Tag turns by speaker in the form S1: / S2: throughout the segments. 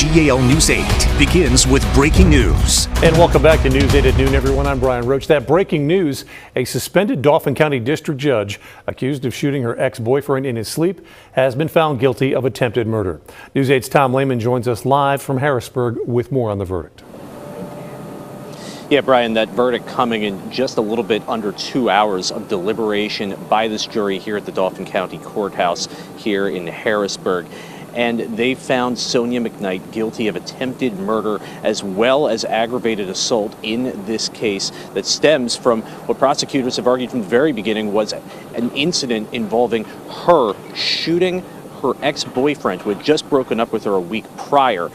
S1: WGAL News 8 begins with breaking news.
S2: And welcome back to News 8 at noon, everyone. I'm Brian Roach. That breaking news, a suspended Dauphin County District Judge accused of shooting her ex-boyfriend in his sleep has been found guilty of attempted murder. News 8's Tom Lehman joins us live from Harrisburg with more on the verdict.
S3: Yeah, Brian, that verdict coming in just a little bit under 2 hours of deliberation by this jury here at the Dauphin County Courthouse here in Harrisburg. And they found Sonya McKnight guilty of attempted murder as well as aggravated assault in this case that stems from what prosecutors have argued from the very beginning was an incident involving her shooting her ex-boyfriend who had just broken up with her a week prior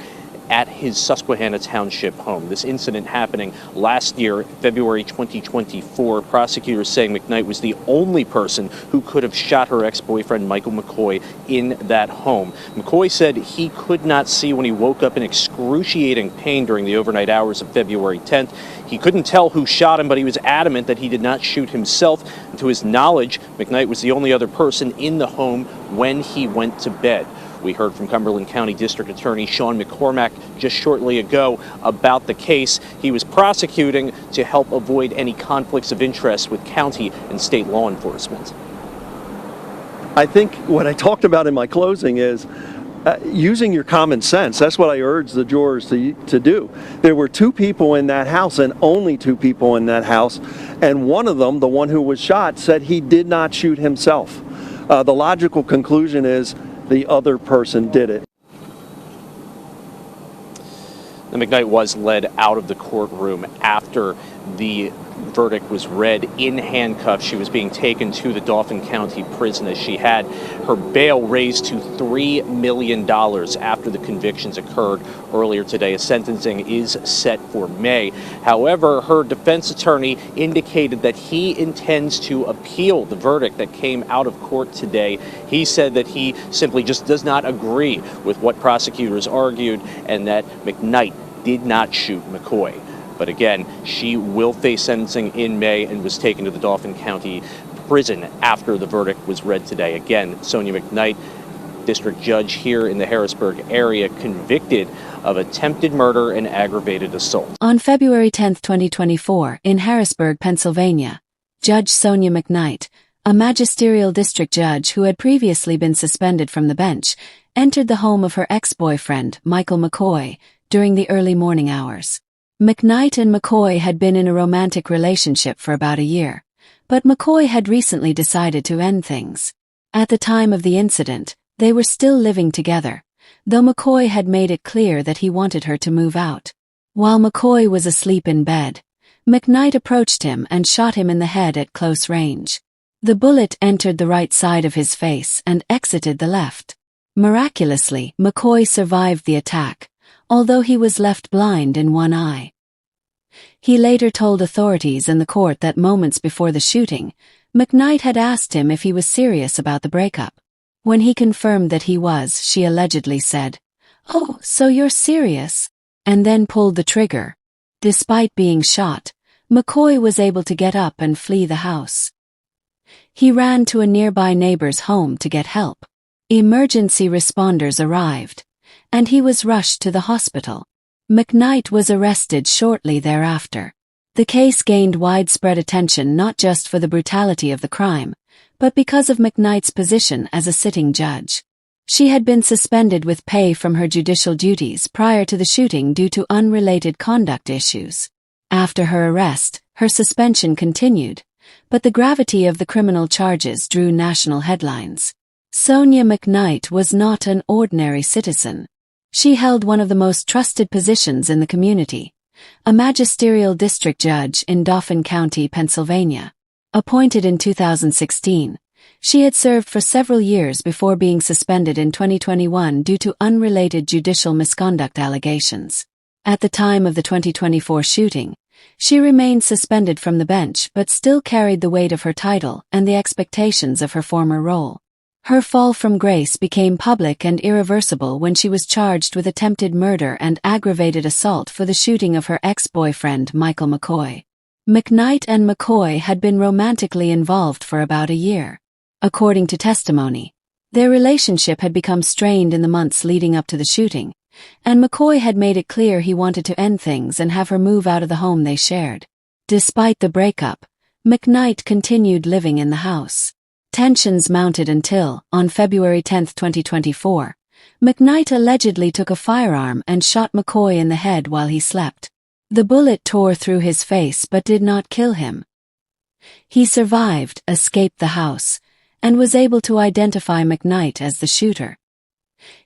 S3: at his Susquehanna Township home. This incident happening last year, February 2024. Prosecutors saying McKnight was the only person who could have shot her ex-boyfriend, Michael McCoy, in that home. McCoy said he could not see when he woke up in excruciating pain during the overnight hours of February 10th. He couldn't tell who shot him, but he was adamant that he did not shoot himself. And to his knowledge, McKnight was the only other person in the home when he went to bed. We heard from Cumberland County District Attorney Sean McCormack just shortly ago about the case. He was prosecuting to help avoid any conflicts of interest with county and state law enforcement.
S4: I think what I talked about in my closing is using your common sense. That's what I urge the jurors to do. There were two people in that house and only two people in that house. And one of them, the one who was shot, said he did not shoot himself. The logical conclusion is the other person did it.
S3: The McKnight was led out of the courtroom after the verdict was read in handcuffs. She was being taken to the Dauphin County prison as she had her bail raised to $3 million after the convictions occurred earlier today. A sentencing is set for May. However, her defense attorney indicated that he intends to appeal the verdict that came out of court today. He said that he simply just does not agree with what prosecutors argued and that McKnight did not shoot McCoy. But again, she will face sentencing in May and was taken to the Dauphin County prison after the verdict was read today. Again, Sonya McKnight, district judge here in the Harrisburg area, convicted of attempted murder and aggravated assault.
S5: On February 10, 2024, in Harrisburg, Pennsylvania, Judge Sonya McKnight, a magisterial district judge who had previously been suspended from the bench, entered the home of her ex-boyfriend, Michael McCoy, during the early morning hours. McKnight and McCoy had been in a romantic relationship for about a year, but McCoy had recently decided to end things. At the time of the incident, they were still living together, though McCoy had made it clear that he wanted her to move out. While McCoy was asleep in bed, McKnight approached him and shot him in the head at close range. The bullet entered the right side of his face and exited the left. Miraculously, McCoy survived the attack, although he was left blind in one eye. He later told authorities in the court that moments before the shooting, McKnight had asked him if he was serious about the breakup. When he confirmed that he was, she allegedly said, "Oh, so you're serious?" and then pulled the trigger. Despite being shot, McCoy was able to get up and flee the house. He ran to a nearby neighbor's home to get help. Emergency responders arrived, and he was rushed to the hospital. McKnight was arrested shortly thereafter. The case gained widespread attention not just for the brutality of the crime, but because of McKnight's position as a sitting judge. She had been suspended with pay from her judicial duties prior to the shooting due to unrelated conduct issues. After her arrest, her suspension continued, but the gravity of the criminal charges drew national headlines. Sonya McKnight was not an ordinary citizen. She held one of the most trusted positions in the community, a magisterial district judge in Dauphin County, Pennsylvania. Appointed in 2016, she had served for several years before being suspended in 2021 due to unrelated judicial misconduct allegations. At the time of the 2024 shooting, she remained suspended from the bench but still carried the weight of her title and the expectations of her former role. Her fall from grace became public and irreversible when she was charged with attempted murder and aggravated assault for the shooting of her ex-boyfriend Michael McCoy. McKnight and McCoy had been romantically involved for about a year. According to testimony, their relationship had become strained in the months leading up to the shooting, and McCoy had made it clear he wanted to end things and have her move out of the home they shared. Despite the breakup, McKnight continued living in the house. Tensions mounted until, on February 10, 2024, McKnight allegedly took a firearm and shot McCoy in the head while he slept. The bullet tore through his face but did not kill him. He survived, escaped the house, and was able to identify McKnight as the shooter.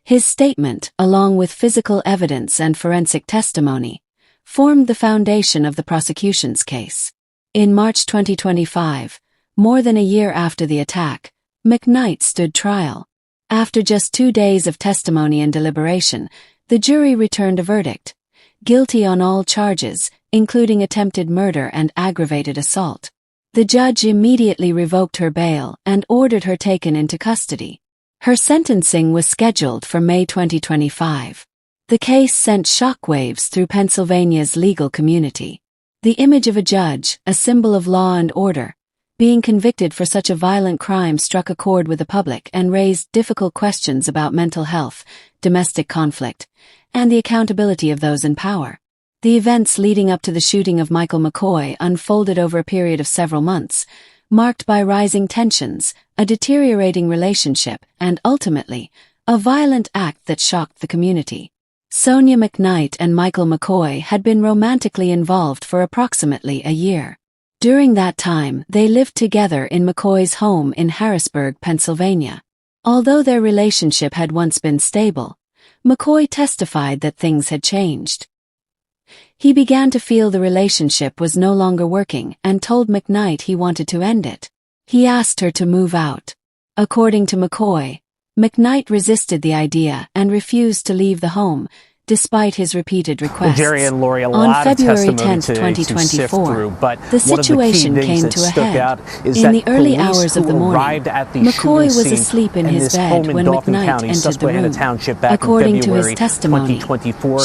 S5: His statement, along with physical evidence and forensic testimony, formed the foundation of the prosecution's case. In March 2025, more than a year after the attack, McKnight stood trial. After just 2 days of testimony and deliberation, the jury returned a verdict: guilty on all charges, including attempted murder and aggravated assault. The judge immediately revoked her bail and ordered her taken into custody. Her sentencing was scheduled for May 2025. The case sent shockwaves through Pennsylvania's legal community. The image of a judge, a symbol of law and order, being convicted for such a violent crime struck a chord with the public and raised difficult questions about mental health, domestic conflict, and the accountability of those in power. The events leading up to the shooting of Michael McCoy unfolded over a period of several months, marked by rising tensions, a deteriorating relationship, and ultimately, a violent act that shocked the community. Sonya McKnight and Michael McCoy had been romantically involved for approximately a year. During that time, they lived together in McCoy's home in Harrisburg, Pennsylvania. Although their relationship had once been stable, McCoy testified that things had changed. He began to feel the relationship was no longer working and told McKnight he wanted to end it. He asked her to move out. According to McCoy, McKnight resisted the idea and refused to leave the home, despite his repeated requests.
S6: Jerry and Lori,
S5: On February 10, 2024, the situation came to a head. In the early hours of the morning, McCoy was asleep in his bed when McKnight entered the room. According to his testimony,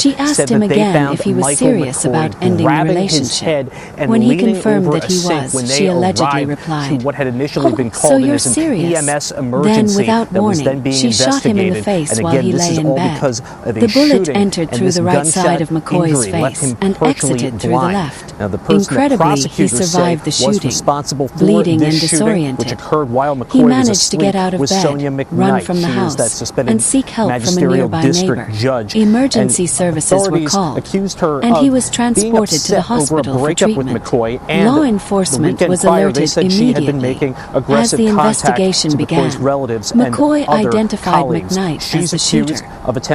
S5: she asked him again if he was serious about ending the relationship. When he confirmed that he was, she allegedly replied, "Oh, so you're serious?" Then, without warning, she shot him in the face while he lay in bed. The bullet entered through the right side of McCoy's face and exited through the left. Incredibly, he survived the shooting, bleeding and disoriented. He managed to get out of bed, run from the house, and seek help from a nearby neighbor. Emergency services were called, and he was transported to the hospital for treatment. Law enforcement was alerted immediately. As the investigation began, McCoy identified McKnight as the shooter.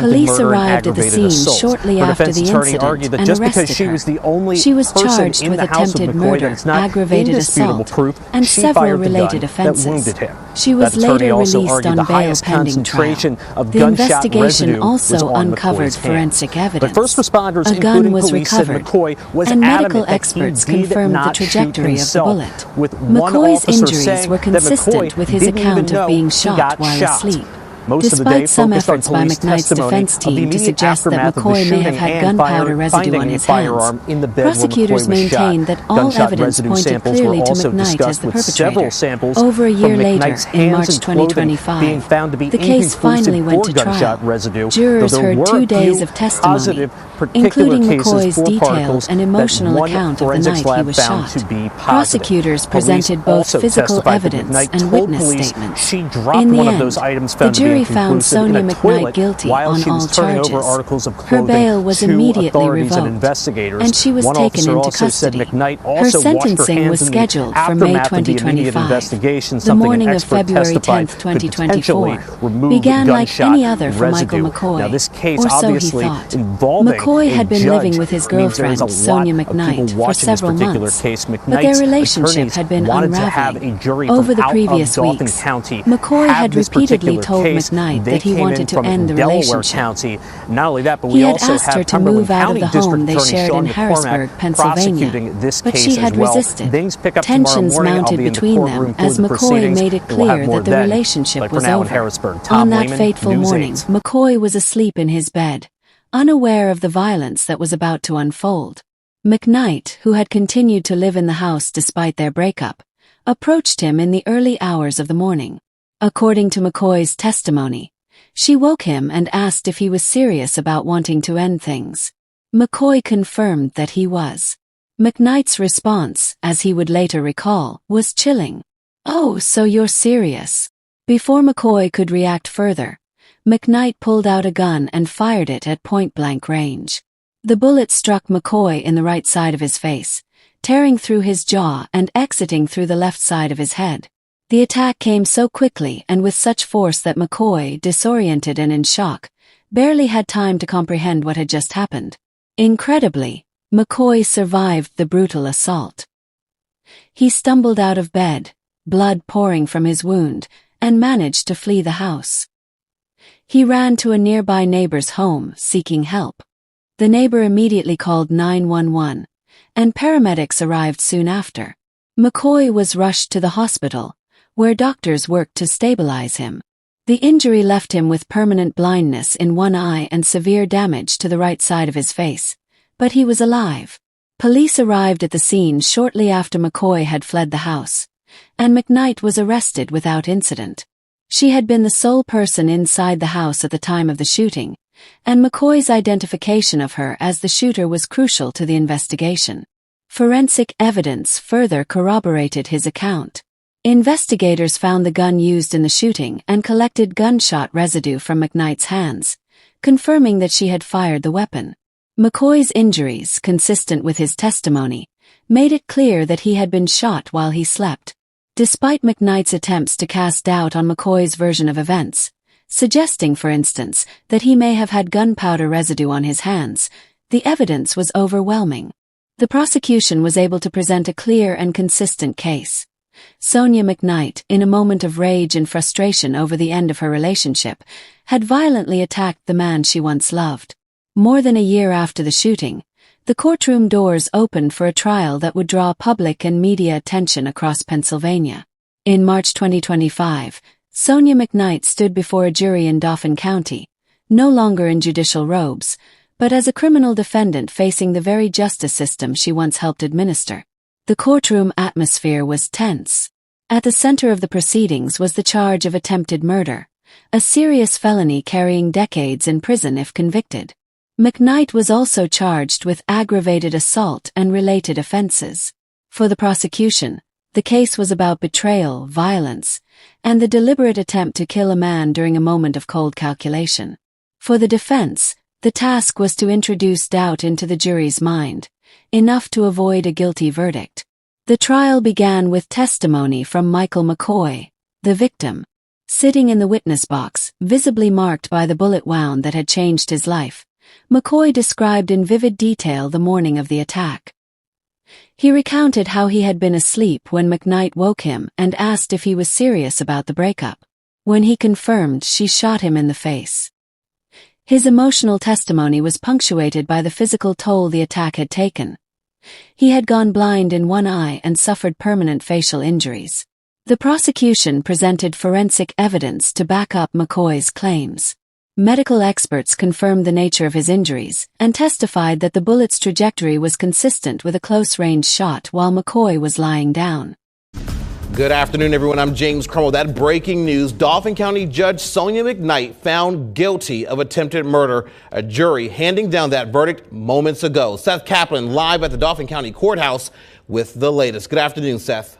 S5: Police arrived at the scene shortly after the incident and arrested her. She was charged with attempted murder, aggravated assault, and several related offenses. She was later released on bail pending trial. The investigation also uncovered forensic evidence. A gun was recovered, and medical experts confirmed the trajectory of the bullet. McCoy's injuries were consistent with his account of being shot while asleep. Despite some efforts by McKnight's defense team to suggest that McCoy may have had gunpowder residue on his hands, prosecutors maintained that all evidence pointed clearly to McKnight as the perpetrator. Over a year later, in March 2025, the case finally went to trial. Jurors heard 2 days of testimony, including McCoy's detailed and emotional account of the night he was shot. Prosecutors presented both physical evidence and witness statements. In the end, the jury found Sonya McKnight guilty on all charges. Her bail was immediately revoked, and she was taken into custody. Her sentencing was scheduled for May 2025. The morning of February 10, 2024, began like any other for Michael McCoy, or so he thought. McCoy had been living with his girlfriend, Sonya McKnight, for several months, but their relationship had been unraveling. Over the previous weeks, McCoy had repeatedly told McKnight that he wanted to end the relationship. He had asked her to move out of the home they shared in Harrisburg, Pennsylvania, but she had resisted. Tensions mounted between them as McCoy made it clear that the relationship was over. On that fateful morning, McCoy was asleep in his bed, unaware of the violence that was about to unfold. McKnight, who had continued to live in the house despite their breakup, approached him in the early hours of the morning. According to McCoy's testimony, She woke him and asked if he was serious about wanting to end things. McCoy confirmed that he was. McKnight's response, as he would later recall, was chilling. "Oh, so you're serious." Before McCoy could react further, McKnight pulled out a gun and fired it at point-blank range. The bullet struck McCoy in the right side of his face, tearing through his jaw and exiting through the left side of his head. The attack came so quickly and with such force that McCoy, disoriented and in shock, barely had time to comprehend what had just happened. Incredibly, McCoy survived the brutal assault. He stumbled out of bed, blood pouring from his wound, and managed to flee the house. He ran to a nearby neighbor's home, seeking help. The neighbor immediately called 911, and paramedics arrived soon after. McCoy was rushed to the hospital, where doctors worked to stabilize him. The injury left him with permanent blindness in one eye and severe damage to the right side of his face, but he was alive. Police arrived at the scene shortly after McCoy had fled the house, and McKnight was arrested without incident. She had been the sole person inside the house at the time of the shooting, and McCoy's identification of her as the shooter was crucial to the investigation. Forensic evidence further corroborated his account. Investigators found the gun used in the shooting and collected gunshot residue from McKnight's hands, confirming that she had fired the weapon. McCoy's injuries, consistent with his testimony, made it clear that he had been shot while he slept. Despite McKnight's attempts to cast doubt on McCoy's version of events, suggesting, for instance, that he may have had gunpowder residue on his hands, the evidence was overwhelming. The prosecution was able to present a clear and consistent case. Sonya McKnight, in a moment of rage and frustration over the end of her relationship, had violently attacked the man she once loved. More than a year after the shooting, the courtroom doors opened for a trial that would draw public and media attention across Pennsylvania. In March 2025, Sonya McKnight stood before a jury in Dauphin County, no longer in judicial robes, but as a criminal defendant facing the very justice system she once helped administer. The courtroom atmosphere was tense. At the center of the proceedings was the charge of attempted murder, a serious felony carrying decades in prison if convicted. McKnight was also charged with aggravated assault and related offenses. For the prosecution, the case was about betrayal, violence, and the deliberate attempt to kill a man during a moment of cold calculation. For the defense, the task was to introduce doubt into the jury's mind, enough to avoid a guilty verdict. The trial began with testimony from Michael McCoy, the victim. Sitting in the witness box, visibly marked by the bullet wound that had changed his life, McCoy described in vivid detail the morning of the attack. He recounted how he had been asleep when McKnight woke him and asked if he was serious about the breakup. When he confirmed, she shot him in the face. His emotional testimony was punctuated by the physical toll the attack had taken. He had gone blind in one eye and suffered permanent facial injuries. The prosecution presented forensic evidence to back up McCoy's claims. Medical experts confirmed the nature of his injuries and testified that the bullet's trajectory was consistent with a close-range shot while McCoy was lying down.
S6: Good afternoon, everyone. I'm James Crumwell. That breaking news: Dauphin County Judge Sonya McKnight found guilty of attempted murder. A jury handing down that verdict moments ago. Seth Kaplan live at the Dauphin County Courthouse with the latest. Good afternoon, Seth.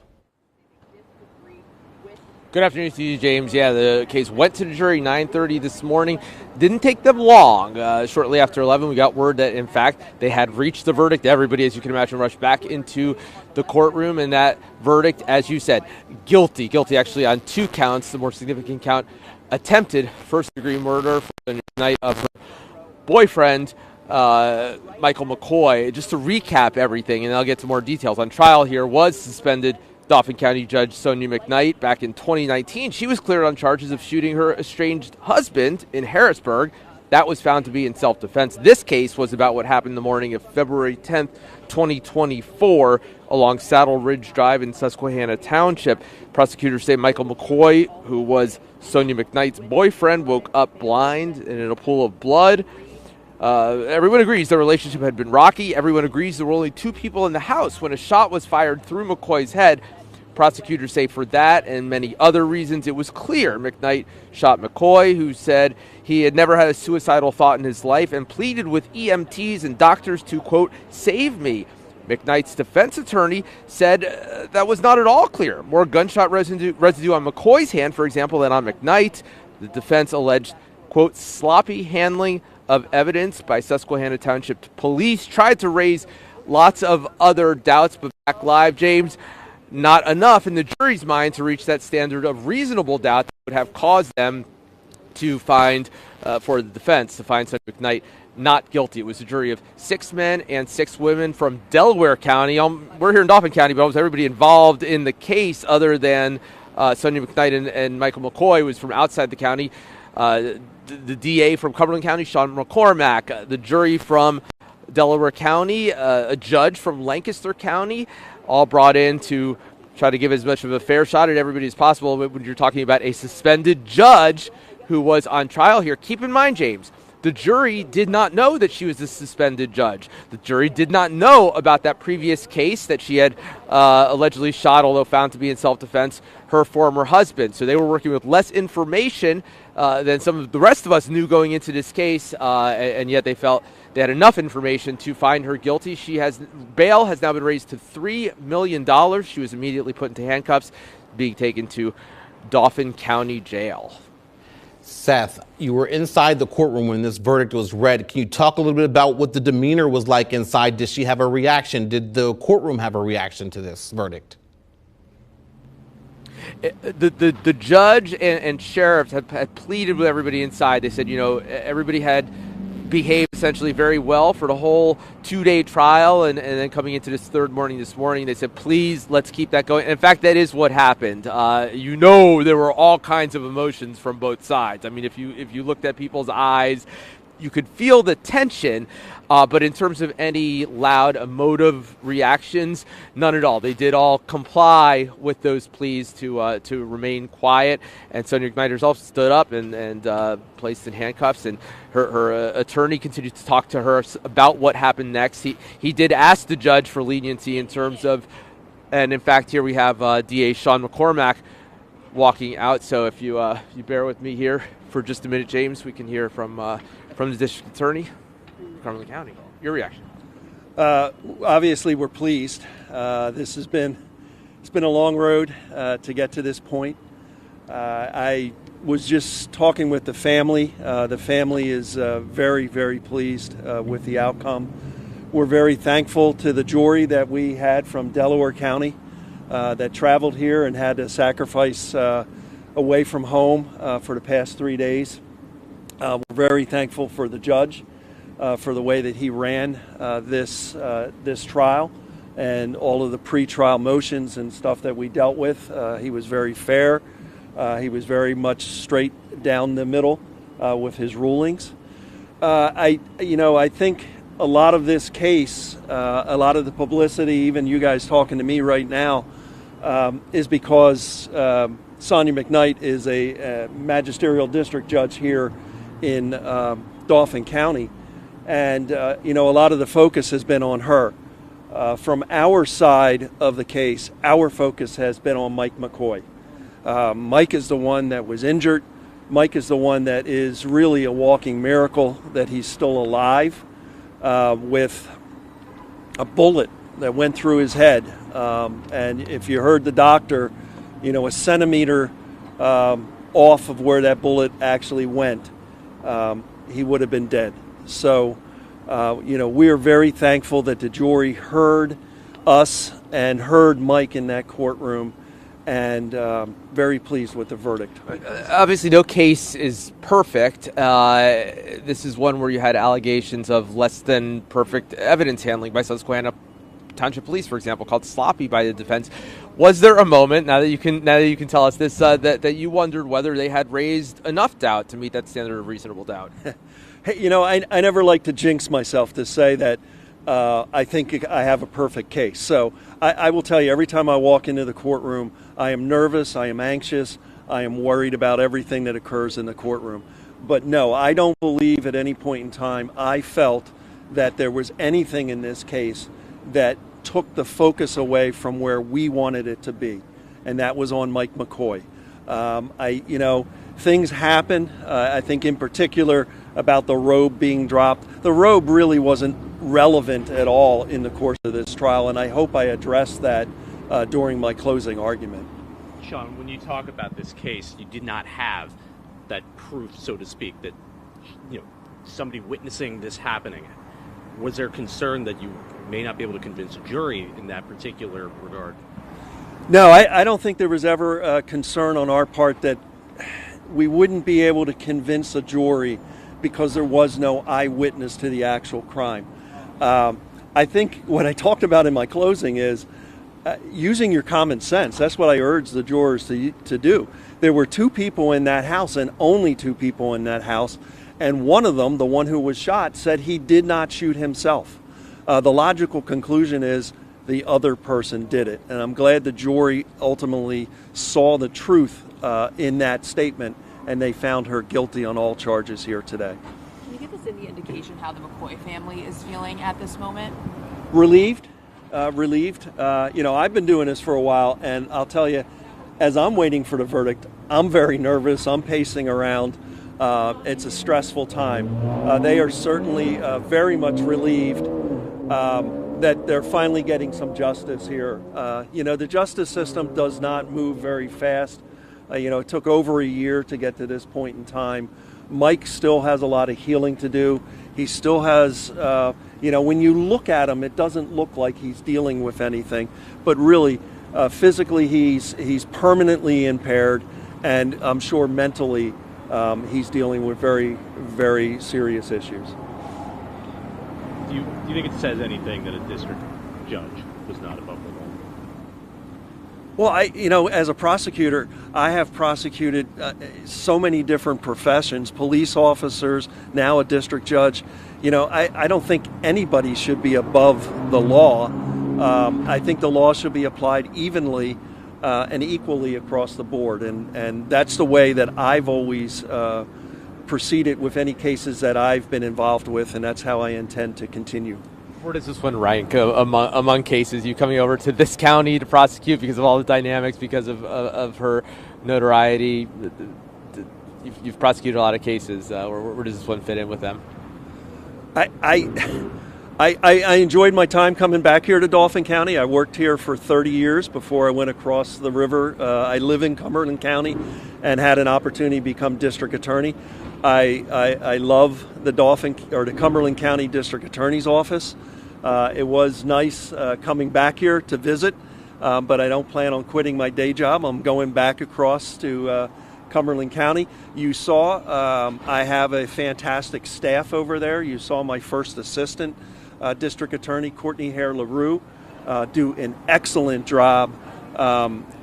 S7: Good afternoon to you, James. Yeah, the case went to the jury 9:30 this morning. Didn't take them long. Shortly after 11, we got word that, in fact, they had reached the verdict. Everybody, as you can imagine, rushed back into the courtroom, and that verdict, as you said, guilty. Guilty, actually, on 2 counts. The more significant count, attempted first-degree murder for the night of her boyfriend, Michael McCoy. Just to recap everything, and I'll get to more details. On trial here was suspended Dauphin County Judge Sonya McKnight back in 2019. She was cleared on charges of shooting her estranged husband in Harrisburg. That was found to be in self-defense. This case was about what happened the morning of February 10th, 2024, along Saddle Ridge Drive in Susquehanna Township. Prosecutors say Michael McCoy, who was Sonya McKnight's boyfriend, woke up blind and in a pool of blood. Everyone agrees their relationship had been rocky. Everyone agrees there were only 2 people in the house when a shot was fired through McCoy's head. prosecutors say for that and many other reasons, it was clear McKnight shot McCoy, who said he had never had a suicidal thought in his life and pleaded with EMTs and doctors to, quote, save me. McKnight's defense attorney said that was not at all clear. More gunshot residue on McCoy's hand, for example, than on McKnight. The defense alleged, quote, sloppy handling of evidence by Susquehanna Township police, tried to raise lots of other doubts, but back live, James, not enough in the jury's mind to reach that standard of reasonable doubt that would have caused them to find, for the defense, to find Sonya McKnight not guilty. It was a jury of 6 men and 6 women from Delaware County. We're here in Dauphin County, but almost everybody involved in the case other than Sonya McKnight and Michael McCoy was from outside the county. The DA from Cumberland County, Sean McCormack, the jury from Delaware County, a judge from Lancaster County, all brought in to try to give as much of a fair shot at everybody as possible when you're talking about a suspended judge who was on trial here. Keep in mind, James, the jury did not know that she was a suspended judge. The jury did not know about that previous case that she had allegedly shot, although found to be in self-defense, her former husband. So they were working with less information than some of the rest of us knew going into this case, and yet they felt they had enough information to find her guilty. Bail has now been raised to $3 million. She was immediately put into handcuffs, being taken to Dauphin County Jail.
S6: Seth, you were inside the courtroom when this verdict was read. Can you talk a little bit about what the demeanor was like inside? Did she have a reaction? Did the courtroom have a reaction to this verdict?
S7: The judge and sheriffs had pleaded with everybody inside. They said, everybody had behaved essentially very well for the whole 2-day trial, and then coming into this third morning this morning, they said, please, let's keep that going. And in fact, that is what happened. There were all kinds of emotions from both sides. I mean, if you looked at people's eyes, you could feel the tension, but in terms of any loud, emotive reactions, none at all. They did all comply with those pleas to remain quiet, and Sonya McKnight herself stood up and placed in handcuffs, and her attorney continued to talk to her about what happened next. He did ask the judge for leniency in terms of, and in fact, here we have DA Sean McCormack walking out. So if you bear with me here for just a minute, James, we can hear from the district attorney, Cumberland County. Your reaction?
S4: Obviously, we're pleased. It's been a long road to get to this point. I was just talking with the family. The family is very, very pleased with the outcome. We're very thankful to the jury that we had from Delaware County that traveled here and had to sacrifice away from home for the past 3 days. We're very thankful for the judge for the way that he ran this trial and all of the pre-trial motions and stuff that we dealt with. He was very fair. He was very much straight down the middle with his rulings. I think a lot of this case, a lot of the publicity, even you guys talking to me right now, is because Sonya McKnight is a magisterial district judge here in Dauphin County, and a lot of the focus has been on her. From our side of the case, our focus has been on Mike McCoy. Mike is the one that was injured. Mike is the one that is really a walking miracle that he's still alive, with a bullet that went through his head. And if you heard the doctor, a centimeter off of where that bullet actually went, he would have been dead. So, we are very thankful that the jury heard us and heard Mike in that courtroom, and very pleased with the verdict.
S7: Obviously, no case is perfect. This is one where you had allegations of less than perfect evidence handling by Susquehanna Township Police, for example, called sloppy by the defense. Was there a moment, now that you can tell us this, that you wondered whether they had raised enough doubt to meet that standard of reasonable doubt?
S4: Hey, I never like to jinx myself to say that I think I have a perfect case. So I will tell you, every time I walk into the courtroom, I am nervous, I am anxious, I am worried about everything that occurs in the courtroom. But no, I don't believe at any point in time I felt that there was anything in this case that took the focus away from where we wanted it to be. and that was on Mike McCoy. Things happen. I think in particular about the robe being dropped. The robe really wasn't relevant at all in the course of this trial, and I hope I addressed that during my closing argument.
S3: Sean, when you talk about this case, you did not have that proof, so to speak, that somebody witnessing this happening. Was there concern that you may not be able to convince a jury in that particular regard?
S4: No, I don't think there was ever a concern on our part that we wouldn't be able to convince a jury because there was no eyewitness to the actual crime. I think what I talked about in my closing is using your common sense. That's what I urge the jurors to do. There were two people in that house, and only two people in that house, and one of them, the one who was shot, said he did not shoot himself. The logical conclusion is the other person did it, and I'm glad the jury ultimately saw the truth in that statement, and they found her guilty on all charges here today.
S8: Can you give us any indication how the McCoy family is feeling at this moment?
S4: Relieved. I've been doing this for a while, and I'll tell you, as I'm waiting for the verdict, I'm very nervous. I'm pacing around. It's a stressful time. They are certainly very much relieved that they're finally getting some justice here. The justice system does not move very fast. It took over a year to get to this point in time. Mike still has a lot of healing to do. He still has, when you look at him, it doesn't look like he's dealing with anything. But really, physically, he's permanently impaired, and I'm sure mentally he's dealing with very, very serious issues.
S3: Do you think it says anything that a district judge was not above the law?
S4: Well, as a prosecutor, I have prosecuted so many different professions, police officers, now a district judge. I don't think anybody should be above the law. I think the law should be applied evenly and equally across the board. And that's the way that I've always proceeded with any cases that I've been involved with, and that's how I intend to continue.
S7: Where does this one rank among cases? You coming over to this county to prosecute because of all the dynamics, because of her notoriety? You've prosecuted a lot of cases. Where does this one fit in with them?
S4: I enjoyed my time coming back here to Dauphin County. I worked here for 30 years before I went across the river. I live in Cumberland County and had an opportunity to become district attorney. I love the Cumberland County District Attorney's Office. It was nice coming back here to visit, but I don't plan on quitting my day job. I'm going back across to Cumberland County. You saw I have a fantastic staff over there. You saw my first assistant district attorney, Courtney Hare LaRue, do an excellent job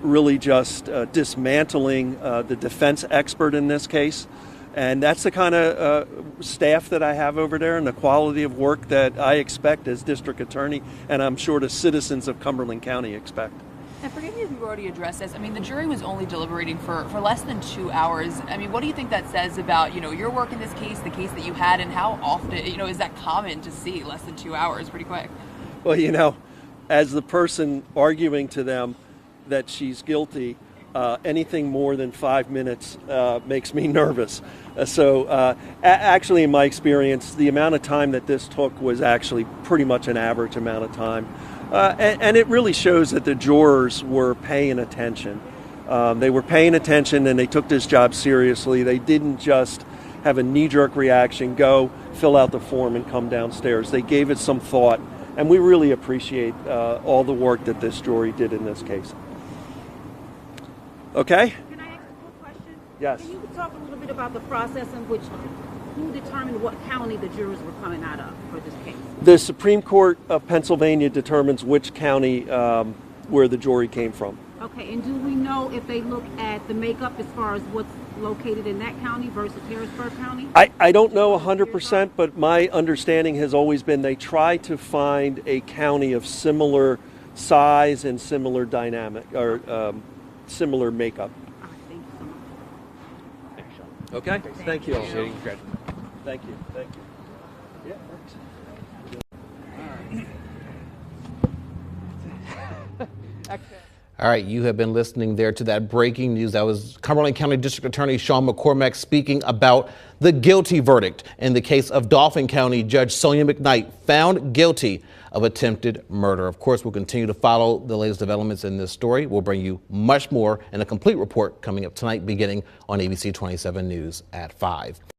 S4: really just dismantling the defense expert in this case. And that's the kind of staff that I have over there and the quality of work that I expect as district attorney, and I'm sure the citizens of Cumberland County expect.
S8: And forgive me if you've already addressed this. I mean, the jury was only deliberating for less than 2 hours. I mean, what do you think that says about, your work in this case, the case that you had, and how often, is that common to see less than 2 hours pretty quick?
S4: Well, as the person arguing to them that she's guilty, anything more than 5 minutes makes me nervous. Actually, in my experience, the amount of time that this took was actually pretty much an average amount of time. And it really shows that the jurors were paying attention. They were paying attention, and they took this job seriously. They didn't just have a knee-jerk reaction, go fill out the form and come downstairs. They gave it some thought, and we really appreciate all the work that this jury did in this case. Okay?
S9: Can I ask a quick question?
S4: Yes.
S9: Can you talk a little bit about the process in which who determined what county the jurors were coming out of for this case?
S4: The Supreme Court of Pennsylvania determines which county where the jury came from.
S9: Okay, and do we know if they look at the makeup as far as what's located in that county versus Harrisburg County?
S4: I don't know 100%, but my understanding has always been they try to find a county of similar size and similar dynamic, or similar makeup.
S9: All right, thank you so much.
S3: Thanks, Sean.
S4: Okay? Thank you.
S7: Thank you.
S4: Thank you. Yeah, works.
S6: All right, you have been listening there to that breaking news. That was Cumberland County District Attorney Sean McCormack speaking about the guilty verdict in the case of Dauphin County Judge Sonya McKnight, found guilty of attempted murder. Of course, we'll continue to follow the latest developments in this story. We'll bring you much more and a complete report coming up tonight, beginning on ABC 27 News at 5.